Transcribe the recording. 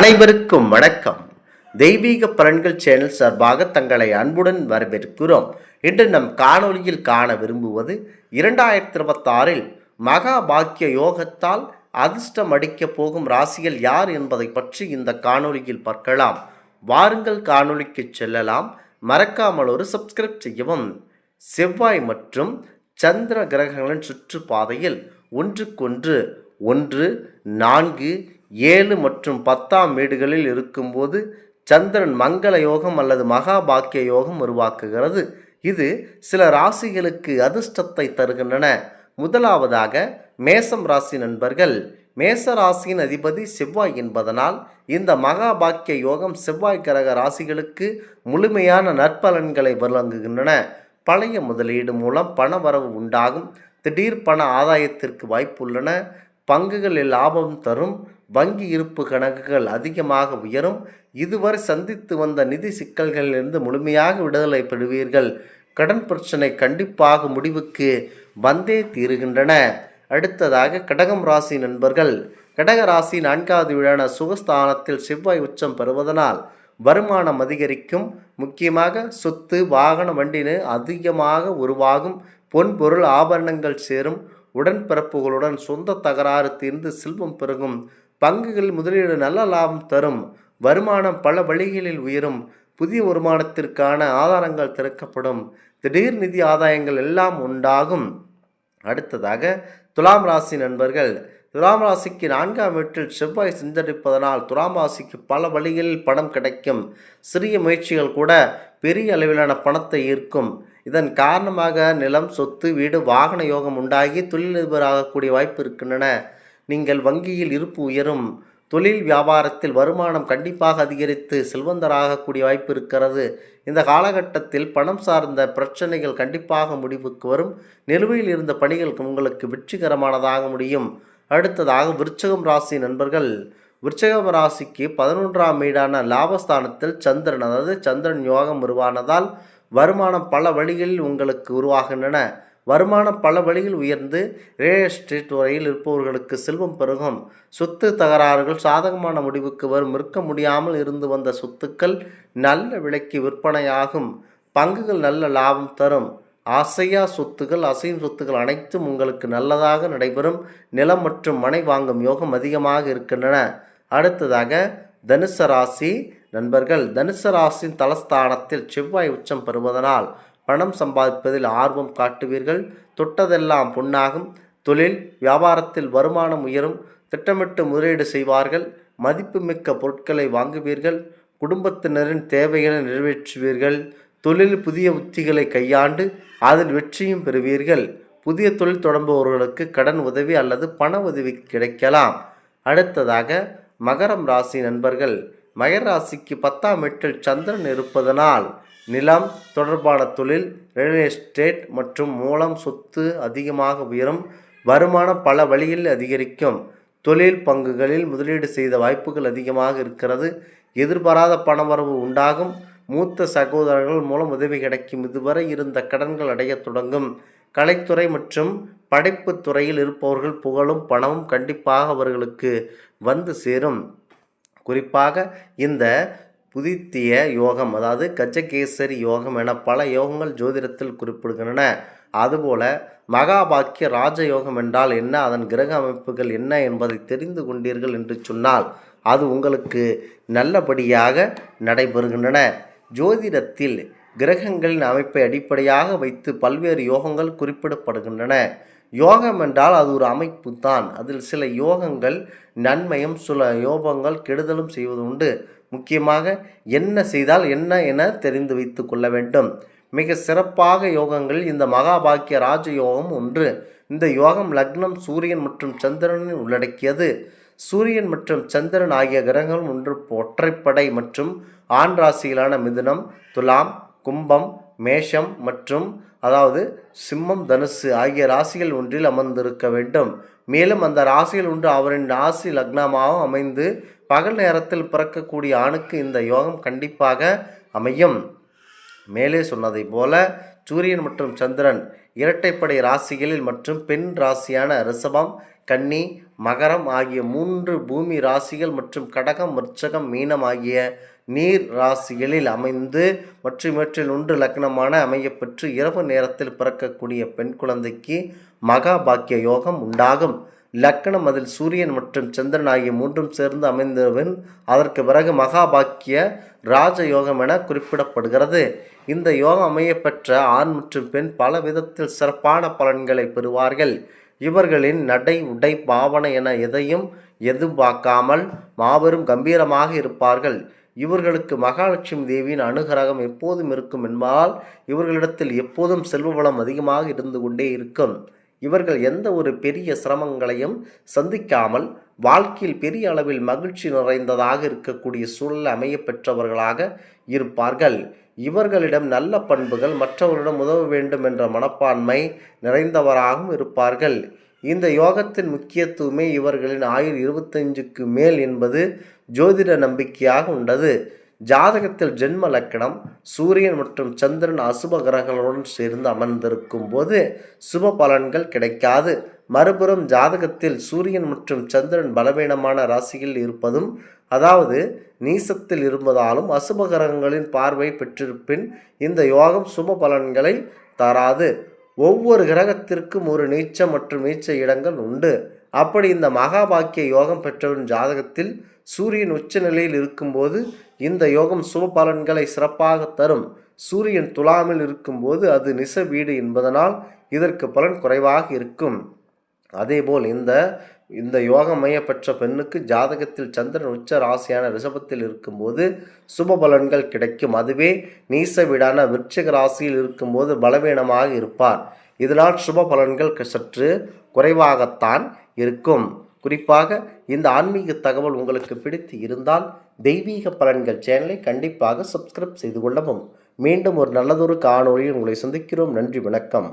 அனைவருக்கும் வணக்கம். தெய்வீக பலன்கள் சேனல் சார்பாக தங்களை அன்புடன் வரவேற்கிறோம். இன்று நம் காணொளியில் காண விரும்புவது 2026 மகா பாக்கிய யோகத்தால் அதிர்ஷ்டம் அடிக்கப் போகும் ராசிகள் யார் என்பதை பற்றி இந்த காணொளியில் பார்க்கலாம். வாருங்கள் காணொளிக்கு செல்லலாம். மறக்காமல் ஒரு சப்ஸ்கிரைப் செய்யவும். செவ்வாய் மற்றும் சந்திர கிரகங்களின் சுற்றுப்பாதையில் ஒன்றுக்கொன்று 1, 4, 7 மற்றும் 10ஆம் வீடுகளில் இருக்கும்போது சந்திரன் மங்கள யோகம் அல்லது மகா பாக்கிய யோகம் உருவாக்குகிறது. இது சில ராசிகளுக்கு அதிர்ஷ்டத்தை தருகின்றன. முதலாவதாக மேசம் ராசி நண்பர்கள். மேச ராசியின் அதிபதி செவ்வாய் என்பதனால் இந்த மகா பாக்கிய யோகம் செவ்வாய் கிரக ராசிகளுக்கு முழுமையான நற்பலன்களை வழங்குகின்றன. பழைய முதலீடு மூலம் பண வரவு உண்டாகும். திடீர் பண ஆதாயத்திற்கு வாய்ப்புள்ளன. பங்குகளில் லாபம் தரும். வங்கி இருப்பு கணக்குகள் அதிகமாக உயரும். இதுவரை சந்தித்து வந்த நிதி சிக்கல்களிலிருந்து முழுமையாக விடுதலை பெறுவீர்கள். கடன் பிரச்சனை கண்டிப்பாக முடிவுக்கு வந்தே தீருகின்றன. அடுத்ததாக கடகம் ராசி நண்பர்கள். கடக ராசி 4வது வீடான சுகஸ்தானத்தில் செவ்வாய் உச்சம் பெறுவதனால் வருமானம் அதிகரிக்கும். முக்கியமாக சொத்து, வாகன, வண்டினு அதிகமாக உருவாகும். பொன் பொருள் ஆபரணங்கள் சேரும். உடன்பிறப்புகளுடன் சொந்த தகராறு தீர்ந்து செல்வம் பெருகும். பங்குகள் முதலீடு நல்ல லாபம் தரும். வருமானம் பல வழிகளில் உயரும். புதிய வருமானத்திற்கான ஆதாரங்கள் திறக்கப்படும். திடீர் நிதி ஆதாயங்கள் எல்லாம் உண்டாகும். அடுத்ததாக துலாம் ராசி நண்பர்கள். துலாம் ராசிக்கு 4ஆம் வீட்டில் செவ்வாய் சஞ்சரிப்பதனால் துலாம் ராசிக்கு பல வழிகளில் பணம் கிடைக்கும். சிறிய முயற்சிகள் கூட பெரிய அளவிலான பணத்தை ஈர்க்கும். இதன் காரணமாக நிலம், சொத்து, வீடு, வாகன யோகம் உண்டாகி தொழிலதிபராகக்கூடிய வாய்ப்பு இருக்கின்றன. நீங்கள் வங்கியில் இருப்பு உயரும். தொழில் வியாபாரத்தில் வருமானம் கண்டிப்பாக அதிகரித்து செல்வந்தராகக்கூடிய வாய்ப்பு இருக்கிறது. இந்த காலகட்டத்தில் பணம் சார்ந்த பிரச்சனைகள் கண்டிப்பாக முடிவுக்கு வரும். நிலுவையில் இருந்த பணிகள் உங்களுக்கு வெற்றிகரமானதாக முடியும். அடுத்ததாக விருச்சகம் ராசி நண்பர்கள். விருச்சகம் ராசிக்கு 11ஆம் வீடான லாபஸ்தானத்தில் சந்திரன், அதாவது சந்திரன் யோகம் உருவானதால் வருமானம் பல வழிகளில் உங்களுக்கு உருவாகின்றன. வருமானம் பல வழியில் உயர்ந்து ரியல் எஸ்டேட் துறையில் இருப்பவர்களுக்கு செல்வம் பெருகும். சொத்து தகராறுகள் சாதகமான முடிவுக்கு வரும். விற்க முடியாமல் இருந்து வந்த சொத்துக்கள் நல்ல விலைக்கு விற்பனையாகும். பங்குகள் நல்ல லாபம் தரும். அசையா சொத்துக்கள், அசையும் சொத்துக்கள் அனைத்தும் உங்களுக்கு நல்லதாக நடைபெறும். நிலம் மற்றும் மனை வாங்கும் யோகம் அதிகமாக இருக்கின்றன. அடுத்ததாக தனுசு ராசி நண்பர்கள். தனுசு ராசியின் தலஸ்தானத்தில் செவ்வாய் உச்சம் பெறுவதனால் பணம் சம்பாதிப்பதில் ஆர்வம் காட்டுவீர்கள். தொட்டதெல்லாம் பொன்னாகும். தொழில் வியாபாரத்தில் வருமானம் உயரும். திட்டமிட்டு முதலீடு செய்வார்கள். மதிப்புமிக்க பொருட்களை வாங்குவீர்கள். குடும்பத்தினரின் தேவைகளை நிறைவேற்றுவீர்கள். தொழில் புதிய உத்திகளை கையாண்டு அதில் வெற்றியும் பெறுவீர்கள். புதிய தொழில் தொடங்குபவர்களுக்கு கடன் உதவி அல்லது பண உதவி கிடைக்கலாம். அடுத்ததாக மகரம் ராசி நண்பர்கள். மகர ராசிக்கு 10ஆம் வீட்டில் சந்திரன் இருப்பதனால் நிலம் தொடர்பான தொழில், ரியல் எஸ்டேட் மற்றும் மூலம் சொத்து அதிகமாக உயரும். வருமானம் பல வழியில் அதிகரிக்கும். தொழில் பங்குகளில் முதலீடு செய்த வாய்ப்புகள் அதிகமாக இருக்கிறது. எதிர்பாராத பணவரவு உண்டாகும். மூத்த சகோதரர்கள் மூலம் உதவி கிடைக்கும். இதுவரை இருந்த கடன்கள் அடைய தொடங்கும். கலைத்துறை மற்றும் படைப்பு துறையில் இருப்பவர்கள் புகழும் பணமும் கண்டிப்பாக அவர்களுக்கு வந்து சேரும். குறிப்பாக இந்த புதித்திய யோகம், அதாவது கஜகேசரி யோகம் என பல யோகங்கள் ஜோதிடத்தில் குறிப்பிடுகின்றன. அதுபோல மகாபாக்கிய ராஜயோகம் என்றால் என்ன, அதன் கிரக அமைப்புகள் என்ன என்பதை தெரிந்து கொண்டீர்கள் என்று சொன்னால் அது உங்களுக்கு நல்லபடியாக நடைபெறுகின்றன. ஜோதிடத்தில் கிரகங்களின் அமைப்பை அடிப்படையாக வைத்து பல்வேறு யோகங்கள் குறிப்பிடப்படுகின்றன. யோகம் என்றால் அது ஒரு அமைப்பு தான். அதில் சில யோகங்கள் நன்மையும் சில யோகங்கள் கெடுதலும் செய்வது உண்டு. முக்கியமாக என்ன செய்தால் என்ன என தெரிந்து வைத்து கொள்ள வேண்டும். மிக சிறப்பாக யோகங்கள் இந்த மகாபாக்கிய ராஜயோகம் ஒன்று. இந்த யோகம் லக்னம் சூரியன் மற்றும் சந்திரனை உள்ளடக்கியது. சூரியன் மற்றும் சந்திரன் ஆகிய கிரகங்கள் ஒன்று ஒற்றைப்படை மற்றும் ஆண் ராசிகளான மிதுனம், துலாம், கும்பம், மேஷம் மற்றும் அதாவது சிம்மம், தனுசு ஆகிய ராசிகள் ஒன்றில் அமர்ந்திருக்க வேண்டும். மேலும் அந்த ராசியில் ஒன்று அவரின் ராசி லக்னமாக அமைந்து பகல் நேரத்தில் பிறக்கக்கூடிய ஆணுக்கு இந்த யோகம் கண்டிப்பாக அமையும். மேலே சொன்னதை போல சூரியன் மற்றும் சந்திரன் இரட்டைப்படை ராசிகளில் மற்றும் பெண் ராசியான ரிஷபம், கன்னி, மகரம் ஆகிய 3 பூமி ராசிகள் மற்றும் கடகம், விருச்சகம், மீனம் ஆகிய நீர் ராசிகளில் அமைந்து மற்றும் இவற்றில் 1 லக்னமான அமையப்பெற்று இரவு நேரத்தில் பிறக்கக்கூடிய பெண் குழந்தைக்கு மகா பாக்கிய யோகம் உண்டாகும். லக்னம் அதில் சூரியன் மற்றும் சந்திரன் ஆகிய 3ம் சேர்ந்து அமைந்தவன் அதற்கு பிறகு மகாபாக்கிய ராஜயோகம் என குறிப்பிடப்படுகிறது. இந்த யோகம் அமையப்பெற்ற ஆண் மற்றும் பெண் பல விதத்தில் சிறப்பான பலன்களை பெறுவார்கள். இவர்களின் நடை, உடை, பாவனை என எதையும் எதிர்பார்க்காமல் மாபெரும் கம்பீரமாக இருப்பார்கள். இவர்களுக்கு மகாலட்சுமி தேவியின் அனுகிரகம் எப்போதும் இருக்கும் என்பதால் இவர்களிடத்தில் எப்போதும் செல்வ வளம் அதிகமாக இருந்து கொண்டே இருக்கும். இவர்கள் எந்த ஒரு பெரிய சிரமங்களையும் சந்திக்காமல் வாழ்க்கையில் பெரிய அளவில் மகிழ்ச்சி நிறைந்ததாக இருக்கக்கூடிய சூழல் அமைய பெற்றவர்களாக இருப்பார்கள். இவர்களிடம் நல்ல பண்புகள், மற்றவர்களிடம் உதவ வேண்டும் என்ற மனப்பான்மை நிறைந்தவராகவும் இருப்பார்கள். இந்த யோகத்தின் முக்கியத்துவமே இவர்களின் ஆயுள் 25க்கு மேல் என்பது ஜோதிட நம்பிக்கையாக உள்ளது. ஜாதகத்தில் ஜென்ம லக்கணம் சூரியன் மற்றும் சந்திரன் அசுப கிரகங்களுடன் சேர்ந்து அமர்ந்திருக்கும் போது சுப பலன்கள் கிடைக்காது. மறுபுறம் ஜாதகத்தில் சூரியன் மற்றும் சந்திரன் பலவீனமான ராசியில் இருப்பதும், அதாவது நீசத்தில் இருப்பதாலும் அசுப கிரகங்களின் பார்வை பெற்றிருப்பின் இந்த யோகம் சுப பலன்களை தராது. ஒவ்வொரு கிரகத்திற்கும் ஒரு நீச்ச மற்றும் நீச்ச இடங்கள் உண்டு. அப்படி இந்த மகாபாக்கிய யோகம் பெற்றவரின் ஜாதகத்தில் சூரியன் உச்ச நிலையில் இருக்கும்போது இந்த யோகம் சுப பலன்களை சிறப்பாக தரும். சூரியன் துலாமில் இருக்கும்போது அது நிச வீடு என்பதனால் இதற்கு பலன் குறைவாக இருக்கும். அதேபோல் இந்த யோகம் மைய பெற்ற பெண்ணுக்கு ஜாதகத்தில் சந்திரன் உச்ச ராசியான ரிஷபத்தில் இருக்கும்போது சுப பலன்கள் கிடைக்கும். அதுவே நீச வீடான விருச்சிக ராசியில் இருக்கும்போது பலவீனமாக இருப்பார். இதனால் சுப பலன்கள் சற்று குறைவாகத்தான் இருக்கும். குறிப்பாக இந்த ஆன்மீக தகவல் உங்களுக்கு பிடித்து இருந்தால் தெய்வீக பலன்கள் சேனலை கண்டிப்பாக சப்ஸ்கிரைப் செய்து கொள்ளவும். மீண்டும் ஒரு நல்லதொரு காணொளியில் உங்களை சந்திக்கிறோம். நன்றி, வணக்கம்.